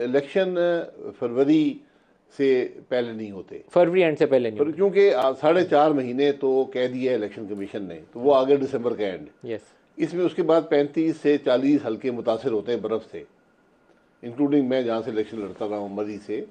Election फरवरी से पहले नहीं होते, फरवरी एंड से पहले नहीं होते, क्योंकि 4.5 महीने तो कह दिया इलेक्शन कमीशन ने, तो वो आगे दिसंबर का एंड। यस। इसमें उसके बाद 35 से 40 हल्के मुतासर होते हैं बर्फ़ से, इंक्लूडिंग मैं जहाँ से इलेक्शन लड़ता रहा हूँ मरी से,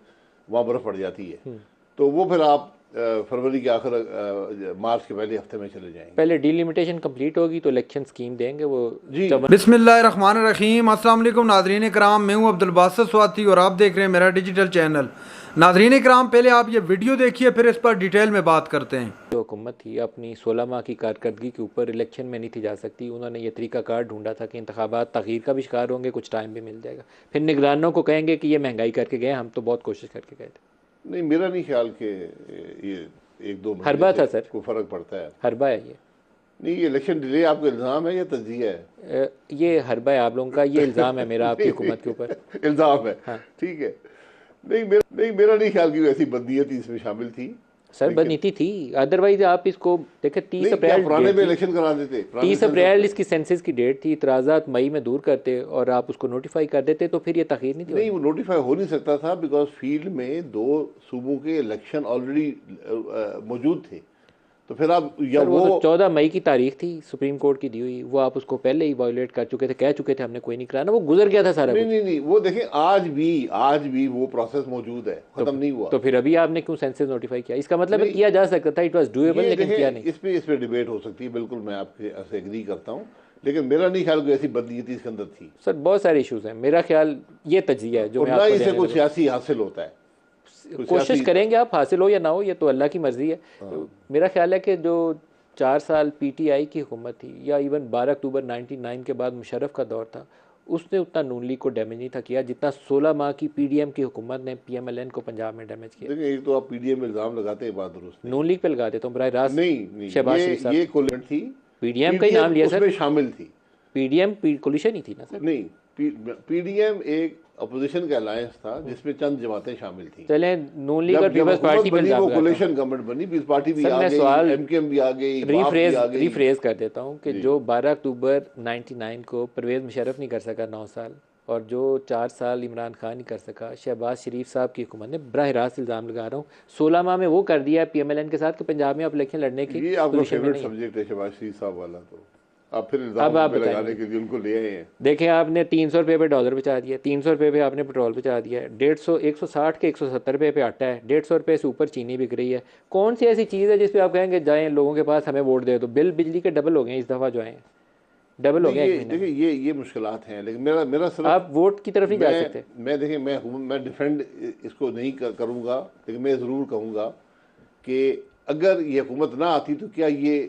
वहाँ बर्फ़ पड़ जाती है। तो वो फिर आप फरवरी के आखिर मार्च के पहले हफ्ते में चले जाएंगे। पहले डिलिमिटेशन कंप्लीट होगी तो इलेक्शन स्कीम देंगे वो जी। बिस्मिल्लाहिर्रहमानिर्रहीम। अस्सलाम वालेकुम नाज़रीन कराम, मैं हूँ अब्दुल बासित स्वाति और आप देख रहे हैं मेरा डिजिटल चैनल। नाज़रीन कराम, पहले आप ये वीडियो देखिए, फिर इस पर डिटेल में बात करते हैं। जो हुकूमत थी अपनी 16 माह की कारकर्दगी के ऊपर इलेक्शन में नहीं थी जा सकती, उन्होंने ये तरीका कार ढूंढा था कि इंतखाबात तग़यीर का भी शिकार होंगे, कुछ टाइम भी मिल जाएगा, फिर निगरानों को कहेंगे कि ये महंगाई करके गए, हम तो बहुत कोशिश करके गए थे। नहीं, मेरा नहीं ख्याल कि ये 1-2 हरबा था सर, को फ़र्क पड़ता है। हरबा है ये। नहीं, ये इलेक्शन डिले आपका इल्ज़ाम है या तज्जिया है? ये हरबा है आप लोगों का, ये इल्ज़ाम है मेरा आपकी हुकूमत के ऊपर। इल्ज़ाम है। हाँ। ठीक है। नहीं, मेरा नहीं ख्याल कि ऐसी बदनीयत इसमें शामिल थी। सर बदनीति थी, अदरवाइज आप इसको देखें 30 अप्रैल पुराने में इलेक्शन करा देते। 30 अप्रैल इसकी सेंसस की डेट थी, इतराज़ात मई में दूर करते और आप उसको नोटिफाई कर देते तो फिर ये तख़ीर नहीं थी। नहीं, वो नोटिफाई हो नहीं सकता था बिकॉज फील्ड में 2 सूबों के इलेक्शन ऑलरेडी मौजूद थे। तो फिर आप या वो तो 14 मई की तारीख थी सुप्रीम कोर्ट की दी हुई, वो आप उसको पहले ही वायोलेट कर चुके थे, कह चुके थे हमने कोई नहीं कराना, वो गुजर गया था सारा। नहीं, वो देखें आज भी वो प्रोसेस मौजूद है, खत्म नहीं हुआ। तो फिर अभी आपने क्यों सेंसस नोटिफाई किया? इसका मतलब किया जा सकता था, इट वाज डूएबल, लेकिन किया नहीं। इस पे डिबेट हो सकती है, बिल्कुल मैं आपसे एग्री करता हूँ, लेकिन मेरा नहीं ख्याल कोई ऐसी बदनीयती इसके अंदर थी। सर बहुत सारे इशूज़ हैं, मेरा ख्याल ये तज्जिया है जो ना इसे कुछ सियासी हासिल होता है। कोशिश करेंगे आप, हासिल हो या ना हो ये तो अल्लाह की मर्जी है। मेरा ख्याल है कि जो 4 साल पीटीआई की हुकूमत थी, या इवन 12 अक्टूबर 99 के बाद मुशर्रफ का दौर था, उसने उतना नून लीग को डैमेज नहीं था किया जितना 16 माह की पीडीएम की हुकूमत ने पीएमएलएन को पंजाब में डैमेज किया। देखिए, एक तो आप पीडीएम में इल्ज़ाम लगाते हैं, बात दुरुस्त नून लीग पे लगा देता हूँ बराह रास्त। नहीं, शहबाज शरीफ साहब, ये कोलिशन थी, पीडीएम का ही नाम लिया सर, शामिल थी। पीडीएम कोलिशन ही थी ना सर? नहीं, पीडीएम एक अपोजिशन का अलायंस था जिसमें चंद जमातें शामिल थी। चले नून लीग और पीपल्स पार्टी पे वो कोलिशन गवर्नमेंट बनी, पीपल्स पार्टी भी आ गई, एमकेएम भी आ गई, रिफ्रेज कर देता हूँ कि जो 12 अक्टूबर 99 को परवेज़ मुशर्रफ नहीं कर सका 9 साल, और जो 4 साल इमरान खान नहीं कर सका, शहबाज शरीफ साहब की हुकूमत ने बराह रास्त इल्ज़ाम लगा रहा हूँ 16 माह में वो कर दिया पीएमएलएन के साथ कि पंजाब में आप इलेक्शन लड़ने की। ये आपका फेवरेट सब्जेक्ट है शहबाज शरीफ साहब वाला, तो आप फिर इल्ज़ाम लगाने के लिए उनको ले आए हैं। देखें, आपने 300 रुपये पे डॉलर बचा दिया, 300 रुपये पे आपने पेट्रोल बचा दिया है, 160 के 170 रुपये पे आटा है, 150 रुपये से ऊपर चीनी बिक रही है। कौन सी ऐसी चीज़ है जिस पे आप कहेंगे जाएं लोगों के पास हमें वोट दे दो? बिल बिजली के डबल हो गए इस दफ़ा, जो आए डबल हो गए। देखिए, ये मुश्किलात हैं, लेकिन मेरा सिर्फ आप वोट की तरफ नहीं जा सकते। मैं डिफेंड इसको नहीं करूँगा, लेकिन मैं ज़रूर कहूँगा कि अगर ये हुकूमत ना आती तो क्या ये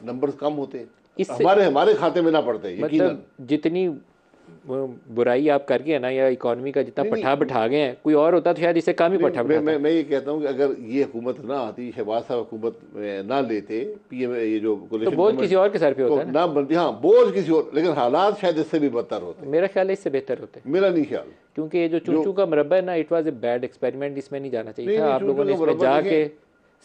नंबर कम होते, हमारे खाते में ना पड़ते। मतलब जितनी बुराई आप कर गए ना, या इकोनॉमी का जितना पठा बिठा गए हैं, कोई और होता तो शायद इससे कम ही पठा बिठाता। मैं ये कहता हूँ कि अगर ये हुकूमत ना आती, शहबाज साहब हुकूमत ना लेते, पीएम ये जो तो बोझ किसी और के सर पे होता है ना बनती। हाँ, बोझ किसी और, लेकिन हालात शायद इससे भी बदतर होते। मेरा ख्याल है इससे बेहतर होते। मेरा नहीं ख्याल, क्योंकि ये जो चूचू का मरबा है ना, it was a bad experiment, इसमें नहीं जाना चाहिए था। आप लोगों ने इसमें जाके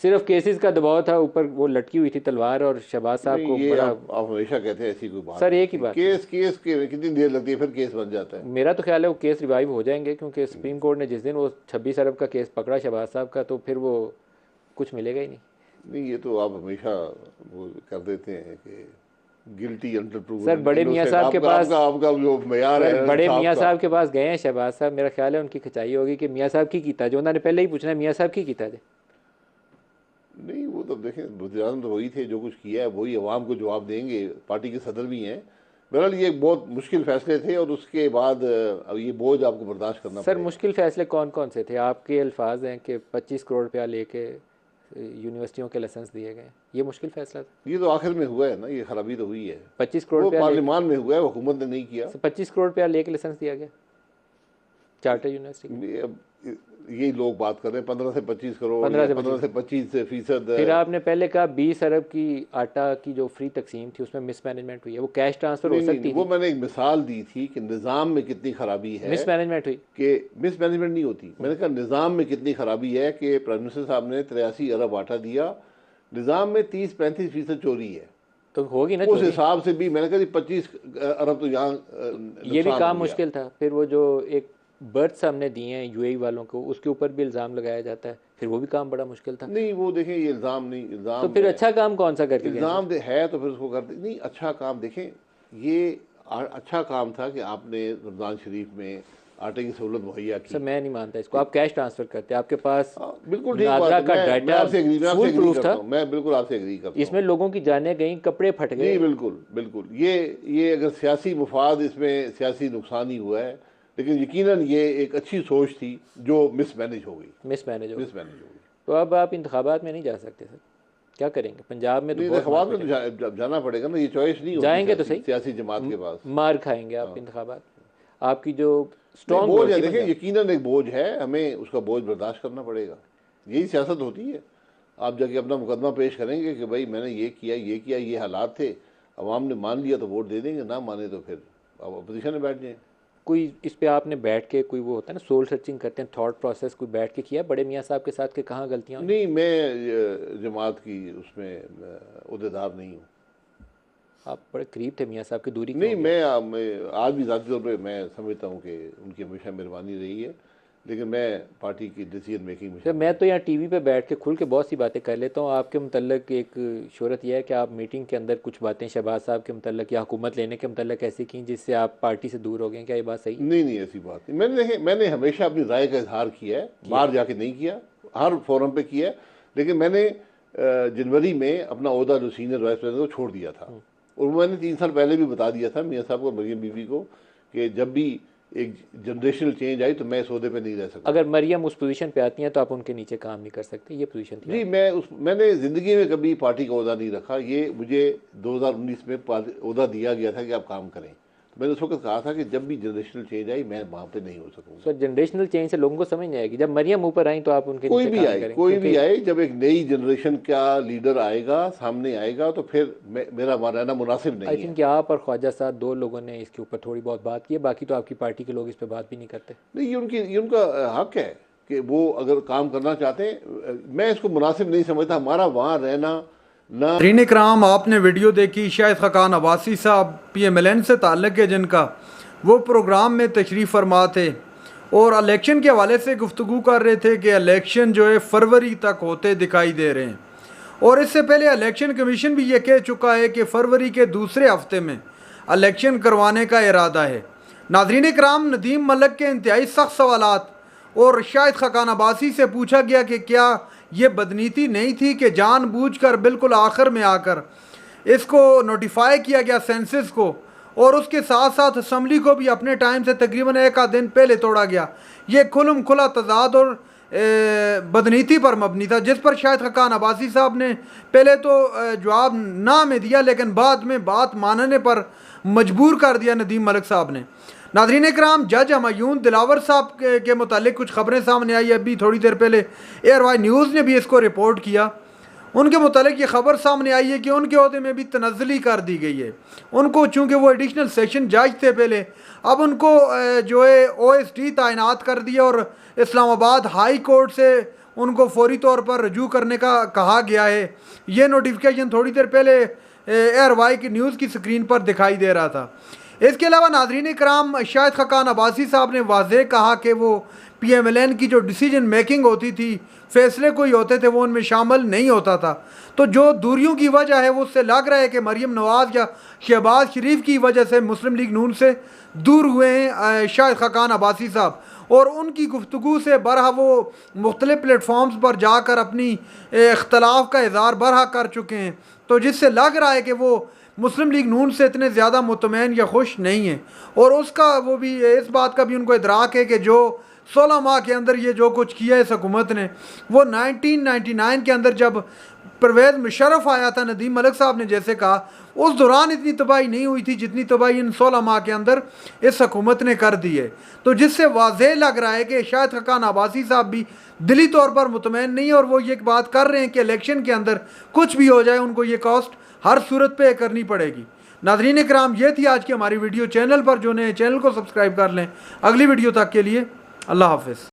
सिर्फ केसेस का दबाव था, ऊपर वो लटकी हुई थी तलवार, और शहबाज साहब को बड़ा। आप हमेशा कहते हैं ऐसी कोई बात सर, एक ही बात, केस के कितनी देर लगती है, फिर केस बन जाता है। मेरा तो ख्याल है वो केस रिवाइव हो जाएंगे, क्योंकि सुप्रीम कोर्ट ने जिस दिन वो 26 अरब का केस पकड़ा शहबाज साहब का, तो फिर वो कुछ मिलेगा ही नहीं। ये तो आप हमेशा वो कर देते हैं कि गिल्टी अंडर प्रूवन। सर बड़े मियाँ साहब के पास, आपका जो मयार है, बड़े मियाँ साहब के पास गए हैं शहबाज साहब, मेरा ख्याल है उनकी खिंचाई होगी कि मियाँ साहब की कीता, जो उन्होंने पहले ही पूछना है मियाँ साहब की कीता थे। नहीं, वो तो देखें, वज़ीर-ए-आज़म तो वही थे, जो कुछ किया है वही अवाम को जवाब देंगे, पार्टी के सदर भी हैं। बहरहाल ये बहुत मुश्किल फैसले थे, और उसके बाद अब ये बोझ आपको बर्दाश्त करना सर मुश्किल फैसले कौन कौन से थे? आपके अल्फाज हैं कि 25 करोड़ रुपया लेके यूनिवर्सिटियों के लाइसेंस दिए गए, ये मुश्किल फैसला था? ये तो आखिर में हुआ है ना, ये खराबी तो हुई है। 25 करोड़ रुपया पार्लियामान में हुआ है, हुकूमत ने नहीं किया। 25 करोड़ रुपया लेके लाइसेंस दिया गया चार्टर यूनिवर्सिटी। अब यही लोग बात कर रहे हैं 15 से 25 करोड़, 15 से 25%। फिर आपने पहले कहा 20 अरब की आटा की जो फ्री तकसीम थी उसमें मिसमैनेजमेंट हुई है, वो कैश ट्रांसफर हो सकती थी। वो मैंने एक मिसाल दी थी कि निज़ाम में कितनी खराबी है। मिसमैनेजमेंट हुई कि मिसमैनेजमेंट नहीं होती, मैंने कहा निज़ाम में कितनी खराबी है कि प्राइम मिनिस्टर साहब ने 83 अरब आटा दिया, निज़ाम में 30-35% चोरी है, तो होगी ना। उस हिसाब से भी मैंने कहा 25 अरब तो यहाँ ये भी काम मुश्किल था। फिर वो जो एक बर्थ हमने दिए हैं यूएई वालों को, उसके ऊपर भी इल्ज़ाम लगाया जाता है, फिर वो भी काम बड़ा मुश्किल था। नहीं वो देखें, ये इल्ज़ाम नहीं, इल्ज़ाम तो फिर अच्छा काम कौन सा करके गए? इल्ज़ाम है तो फिर उसको करते नहीं। अच्छा काम देखें, ये अच्छा काम था कि आपने रमज़ान शरीफ में आटे की सहूलत मुहैया की। सर मैं नहीं मानता इसको, आप कैश ट्रांसफर करते हैं, आपके पास बिल्कुल ठीक नादरा बात का है। मैं डाटा आपसे एग्री प्रूफ था। मैं बिल्कुल आपसे एग्री करता हूँ। इसमें लोगों की जानें गई, कपड़े फट गए। नहीं बिल्कुल बिल्कुल, ये अगर सियासी मुफाद, इसमें सियासी नुकसान ही हुआ है, लेकिन यकीनन ये एक अच्छी सोच थी जो मिसमैनेज हो गई। मिसमैनेज हो गई। तो अब आप इंतखाबात में नहीं जा सकते सर, क्या करेंगे? पंजाब में तो इंतखाबात में तो जाना पड़ेगा ना, ये चॉइस नहीं होती। जाएंगे तो सही, सियासी जमात के पास मार खाएंगे आप इंतखाबात में। आपकी जो स्ट्रॉन्ग बोझ है, देखिए यकीनन एक बोझ है, हमें उसका बोझ बर्दाश्त करना पड़ेगा। यही सियासत होती है। आप जाके अपना मुकदमा पेश करेंगे कि भाई मैंने ये किया, ये हालात थे, अवाम ने मान लिया तो वोट दे देंगे, ना माने तो फिर अब अपोजिशन में बैठ जाए। कोई इस पे आपने बैठ के, कोई वो होता है ना सोल सर्चिंग करते हैं, थॉट प्रोसेस, कोई बैठ के किया बड़े मियाँ साहब के साथ कि कहाँ गलतियाँ? नहीं, मैं जमात की उसमें उहदेदार नहीं हूँ। आप बड़े करीब थे मियाँ साहब की, दूरी नहीं, मैं आज भी ज़ाती तौर पर मैं समझता हूँ कि उनकी हमेशा मेहरबानी रही है, लेकिन मैं पार्टी की डिसीजन मेकिंग में मैं तो यहाँ टीवी पे बैठ के खुल के बहुत सी बातें कर लेता हूँ। आपके मुतल्लिक एक शोहरत यह है कि आप मीटिंग के अंदर कुछ बातें शहबाज साहब के मुतल्लिक या हुकूमत लेने के मुतल्लिक ऐसी की जिससे आप पार्टी से दूर हो गए, क्या ये बात सही? नहीं, ऐसी बात नहीं। मैंने हमेशा अपनी राय का इजहार किया है, बाहर जाके नहीं किया, हर फोरम पे किया है। लेकिन मैंने जनवरी में अपना ओहदा जो सीनियर वाइस प्रेसिडेंट को छोड़ दिया था, और मैंने 3 साल पहले भी बता दिया था मियाँ साहब को, मरियम बीवी को, कि जब भी एक जनरेशनल चेंज आई तो मैं इस ओहदे पे नहीं रह सकता। अगर मरियम उस पोजीशन पे आती हैं तो आप उनके नीचे काम नहीं कर सकते, ये पोजीशन थी? जी, मैंने ज़िंदगी में कभी पार्टी का ओहदा नहीं रखा। ये मुझे 2019 में ओहदा दिया गया था कि आप काम करें, तो मैंने उस वक्त कहा था कि जब भी जनरेशनल चेंज आई मैं वहाँ पे नहीं हो सकूँगा। सर जनरेशनल चेंज से लोगों को समझ नहीं आएगी, जब मरियम ऊपर आई तो आप उनके कोई भी आए, जब एक नई जनरेशन का लीडर आएगा, सामने आएगा, तो फिर मेरा वहाँ रहना मुनासिब नहीं है। आई थिंक आप और ख्वाजा साहब 2 लोगों ने इसके ऊपर थोड़ी बहुत बात की है, बाकी तो आपकी पार्टी के लोग इस पर बात भी नहीं करते। नहीं, ये उनका हक है कि वो अगर काम करना चाहते हैं। मैं इसको मुनासिब नहीं समझता हमारा वहाँ रहना। नाज़रीन इकराम, आपने वीडियो देखी शाहिद खाकान अब्बासी साहब PMLN से ताल्लुक़ है जिनका, वो प्रोग्राम में तशरीफ़ फरमा थे और इलेक्शन के हवाले से गुफ्तगू कर रहे थे कि इलेक्शन जो है फरवरी तक होते दिखाई दे रहे हैं, और इससे पहले इलेक्शन कमीशन भी ये कह चुका है कि फरवरी के दूसरे हफ्ते में इलेक्शन करवाने का इरादा है। नाज़रीन इकराम, नदीम मलिक के इंतहाई सख्त सवालात और शाहिद खाकान अब्बासी से पूछा गया कि क्या ये बदनीति नहीं थी कि जानबूझकर बिल्कुल आखिर में आकर इसको नोटिफाई किया गया सेंसस को, और उसके साथ साथ असम्बली को भी अपने टाइम से तकरीबन 1 दिन पहले तोड़ा गया। ये खुलम खुला तजाद और बदनीति पर मबनी था, जिस पर शाहिद खाकान अब्बासी साहब ने पहले तो जवाब ना में दिया, लेकिन बाद में बात मानने पर मजबूर कर दिया नदीम मलिक साहब ने। नाज़रीन इकराम, जज हमायून दिलावर साहब के मुतालिक कुछ खबरें सामने आई। अभी थोड़ी देर पहले ARY न्यूज़ ने भी इसको रिपोर्ट किया। उनके मुतालिक ये खबर सामने आई है कि उनके ओहदे में भी तनज़्ज़ुली कर दी गई है। उनको, चूँकि वो एडिशनल सेशन जज थे पहले, अब उनको जो है OSD तैनात कर दिया और इस्लामाबाद हाई कोर्ट से उनको फौरी तौर पर रजू करने का कहा गया है। ये नोटिफिकेशन थोड़ी देर पहले ARY की न्यूज़ की स्क्रीन पर दिखाई दे रहा था। इसके अलावा नाज़रीन इकराम, शाहिद खाकान अब्बासी साहब ने वाज़ेह कहा कि वो PMLN की जो डिसीजन मेकिंग होती थी, फैसले कोई होते थे, वो उनमें शामिल नहीं होता था। तो जो दूरियों की वजह है वो उससे लग रहा है कि मरियम नवाज़ या शहबाज शरीफ की वजह से मुस्लिम लीग नून से दूर हुए हैं शाहिद खाकान अब्बासी साहब, और उनकी गुफ्तगू से बरहा वो मुख्तलिफ प्लेटफॉर्म्स पर जाकर अपनी इख्तलाफ का इज़हार बरहा कर चुके हैं। तो जिससे लग रहा है कि वो मुस्लिम लीग नून से इतने ज़्यादा मुतमईन या खुश नहीं है, और उसका वो भी इस बात का भी उनको इदराक है कि जो 16 माह के अंदर ये जो कुछ किया इस हुकूमत ने, वो 1999 के अंदर जब परवेज़ मुशर्रफ आया था, नदीम मलिक साहब ने जैसे कहा, उस दौरान इतनी तबाही नहीं हुई थी जितनी तबाही इन 16 माह के अंदर इस हुकूमत ने कर दी है। तो जिससे वाज़ेह लग रहा है कि शाहिद खाकान अब्बासी साहब भी दिली तौर पर मुतमईन नहीं है, और वो ये बात कर रहे हैं कि इलेक्शन के अंदर कुछ भी हो जाए उनको ये कॉस्ट हर सूरत पे करनी पड़ेगी। नाज़रीन इकराम, ये थी आज की हमारी वीडियो। चैनल पर जो नए चैनल को सब्सक्राइब कर लें। अगली वीडियो तक के लिए अल्लाह हाफ़िज़।